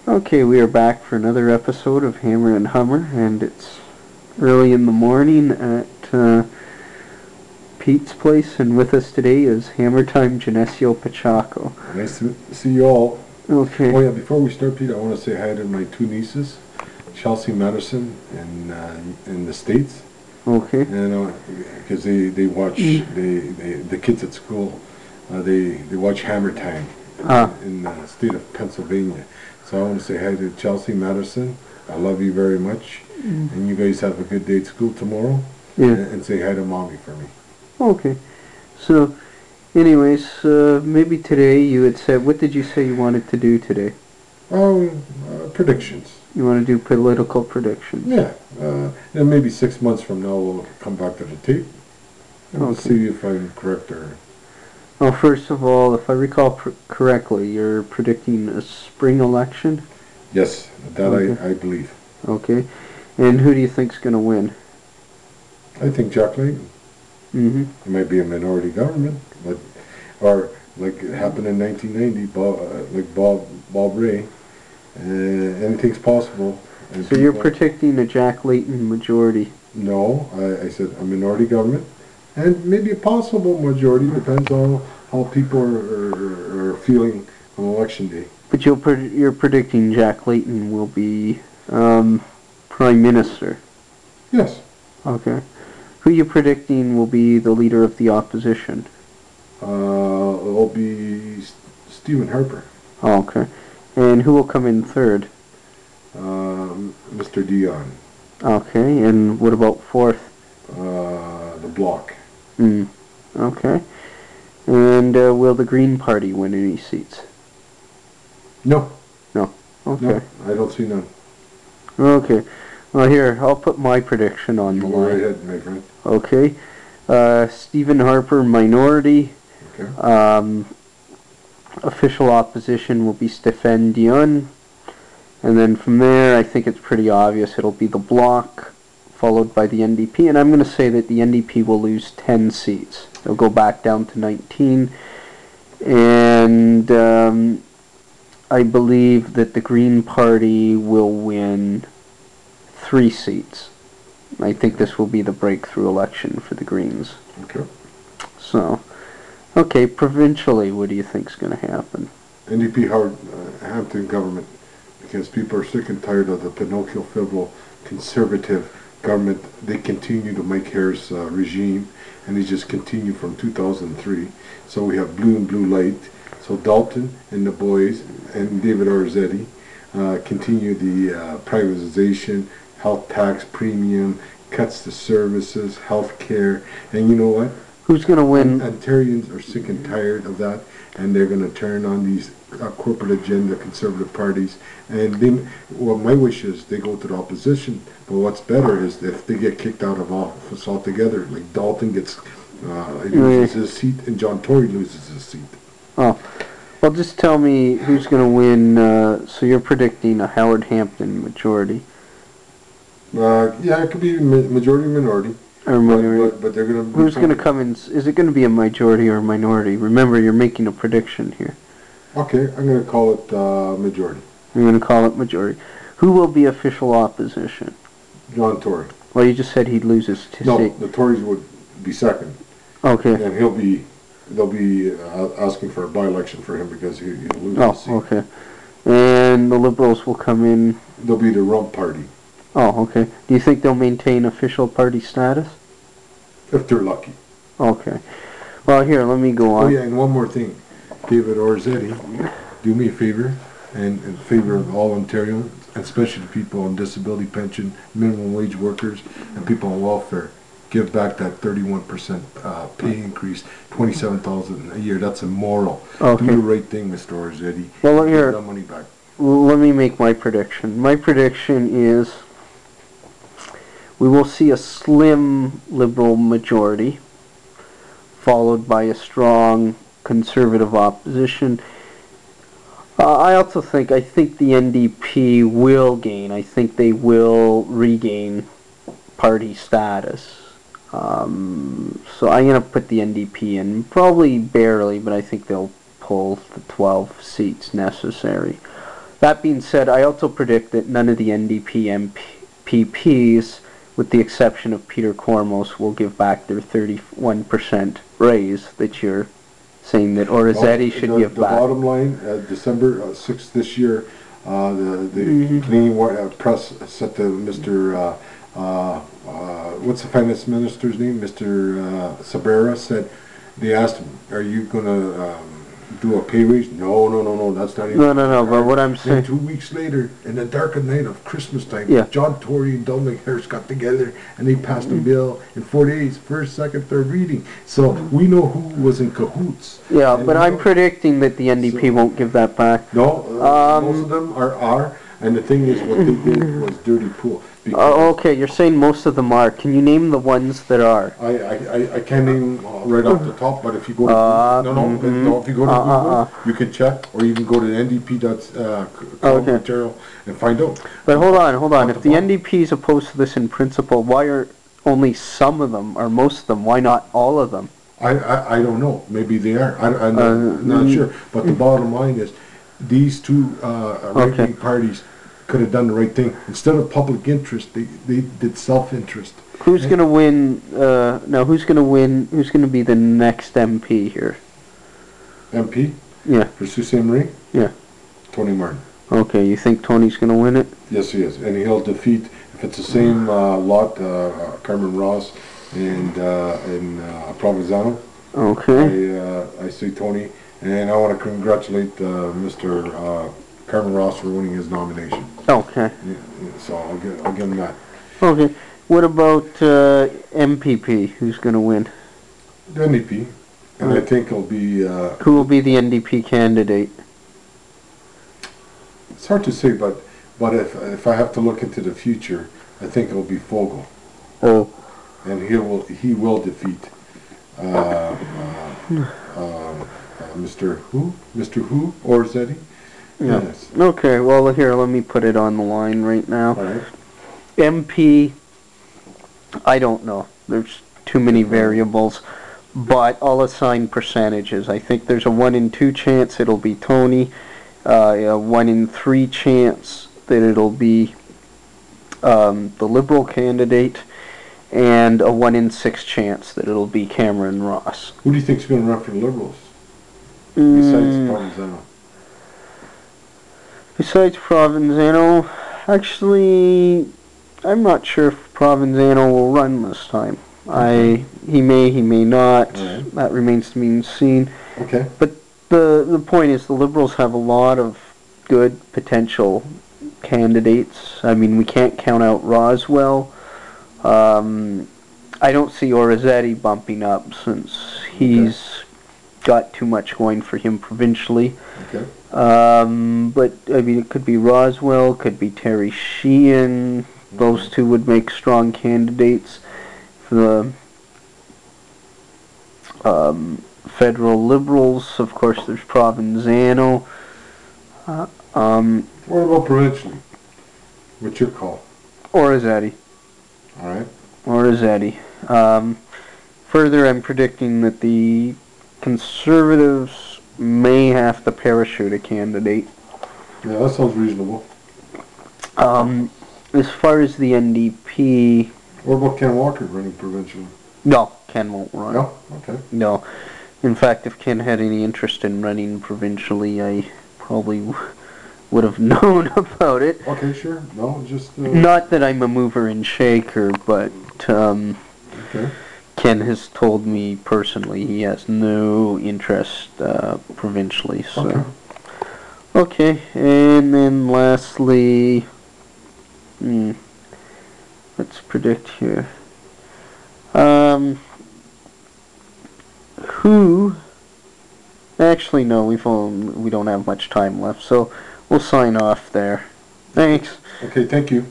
Okay, we are back for another episode of Hammer and Hummer, and it's early in the morning at Pete's place, and with us today is Hammertime, Genessio, Paccioco. Nice to see you all. Okay. Oh yeah, before we start, Pete, I want to say hi to my two nieces, Chelsea Madison in the States. Okay. And because they watch the kids at school, they watch Hammertime in the state of Pennsylvania. So I want to say hi to Chelsea Madison. I love you very much, and you guys have a good day at school tomorrow. Yeah. And say hi to mommy for me. Okay. So, anyways, maybe today you had said, what did you say you wanted to do today? Predictions. You want to do political predictions? Yeah. And maybe 6 months from now we'll come back to the tape and we'll see if I'm correct or... Well, first of all, if I recall correctly, you're predicting a spring election? Yes, that okay. I believe. Okay. And who do you think's going to win? I think Jack Layton. Mm-hmm. It might be a minority government, but or like it happened in 1990, like Bob Ray. Anything's possible. And so you're predicting a Jack Layton majority? No, I said a minority government. And maybe a possible majority, depends on how people are feeling on election day. But you're predicting Jack Layton will be Prime Minister? Yes. Okay. Who are you predicting will be the leader of the opposition? It'll be Stephen Harper. Oh, okay. And who will come in third? Mr. Dion. Okay. And what about fourth? The Bloc. Okay. And will the Green Party win any seats? No. No. Okay. No, I don't see none. Okay. Well, here, I'll put my prediction on the line. Go right ahead, my friend. Okay. Stephen Harper, minority. Okay. Official opposition will be Stéphane Dion. And then from there, I think it's pretty obvious it'll be the Bloc, followed by the NDP. And I'm going to say that the NDP will lose 10 seats. They'll go back down to 19. And I believe that the Green Party will win 3 seats. I think this will be the breakthrough election for the Greens. Okay. So, okay, provincially, what do you think's going to happen? NDP Hampton government, because people are sick and tired of the Pinocchio federal conservative government. They continue to Mike Harris regime, and they just continue from 2003. So we have blue and blue light. So Dalton and the boys and David Arzetti continue the privatization, health tax premium, cuts to services, health care, and you know what? Who's going to win? Ontarians are sick and tired of that, and they're going to turn on these corporate agenda conservative parties. And well, my wish is they go to the opposition. But what's better is if they get kicked out of office altogether, like Dalton loses his seat and John Tory loses his seat. Oh, well, just tell me who's going to win. So you're predicting a Howard Hampton majority? Yeah, it could be majority minority. Or minority. But they're going to. Who's going to come in? Is it going to be a majority or a minority? Remember, you're making a prediction here. Okay, I'm going to call it majority. You're going to call it majority. Who will be official opposition? John Tory. Well, you just said he'd lose his seat. No, the Tories would be second. Okay. And they'll be asking for a by-election for him because he'll lose his seat. Oh, okay. And the Liberals will come in. They'll be the rump party. Oh, okay. Do you think they'll maintain official party status? If they're lucky. Okay. Well, here, let me go on. Oh, yeah, and one more thing. David Arzetti, do me a favor, and in favor of all Ontarians, and especially people on disability pension, minimum wage workers, and people on welfare. Give back that 31% pay increase, $27,000 a year. That's immoral. Okay. Do the right thing, Mr. Arzetti. Well, here, give that money back. Let me make my prediction. My prediction is we will see a slim Liberal majority, followed by a strong Conservative opposition. I think the NDP will gain. I think they will regain party status. So I'm going to put the NDP in, probably barely, but I think they'll pull the 12 seats necessary. That being said, I also predict that none of the NDP MPPs, with the exception of Peter Cormos, will give back their 31% raise that you're saying that Orizetti should give back. The bottom line, December 6th this year, the Canadian press said to Mr. What's the finance minister's name? Mr. Sabrera said, they asked him, are you going to do a pay raise? No, that's not even. No, but what I'm saying. Then 2 weeks later, in the dark of night of Christmas time, Yeah. John Tory and Dominic Harris got together and they passed a bill in 4 days, first, second, third reading. So we know who was in cahoots. Yeah, but I'm predicting that the NDP won't give that back. No, most of them are, and the thing is, what they did was dirty pool. Okay, you're saying most of them are. Can you name the ones that are? I can't name right off the top, but if you go to if you go to Google, you can check, or you can go to NDP.Ontario and find out. But hold on. If the NDP is opposed to this in principle, why are only some of them, or most of them? Why not all of them? I don't know. Maybe they are. I'm not sure. But the bottom line is, these two right-wing parties could have done the right thing. Instead of public interest, they did self-interest. Who's going to win? Who's going to win? Who's going to be the next MP here? MP? Yeah. For Sault Ste. Marie? Yeah. Tony Martin. Okay, you think Tony's going to win it? Yes, he is. And he'll defeat, if it's the same lot, Carmen Ross and Provenzano. Okay. I say Tony. And I want to congratulate Mr. Carmen Ross for winning his nomination. Okay. Yeah, so I'll give him that. Okay. What about MPP? Who's going to win? The NDP. And I think it'll be... who will be the NDP candidate? It's hard to say, but if I have to look into the future, I think it'll be Fogel. Oh. And he will defeat Mr. Who? Mr. Who? Or Zeddy? Yeah. Yes. Okay, well, here, let me put it on the line right now. All right. MP, I don't know. There's too many variables, but I'll assign percentages. I think there's a 1 in 2 chance it'll be Tony, a 1 in 3 chance that it'll be the Liberal candidate, and a 1 in 6 chance that it'll be Cameron Ross. Who do you think's going to run for the Liberals? Besides Provenzano? Besides Provenzano, actually, I'm not sure if Provenzano will run this time. He may not. Right. That remains to be seen. Okay. But the point is, the Liberals have a lot of good potential candidates. I mean, we can't count out Roswell. I don't see Orizetti bumping up since he's got too much going for him provincially. Okay. But I mean, it could be Roswell, could be Terry Sheehan. Those two would make strong candidates for the federal Liberals. Of course, there's Provenzano. What about provincially? What's your call? Orizetti. All right. Orizetti. Further, I'm predicting that the Conservatives may have to parachute a candidate. Yeah, that sounds reasonable. As far as the NDP... What about Ken Walker running provincially? No, Ken won't run. No? Okay. No. In fact, if Ken had any interest in running provincially, I probably would have known about it. Okay, sure. No, just... Not that I'm a mover and shaker, but okay. Ken has told me personally he has no interest provincially. So. Okay, and then lastly, let's predict here. Who? Actually, no. We don't have much time left, so we'll sign off there. Thanks. Okay, thank you.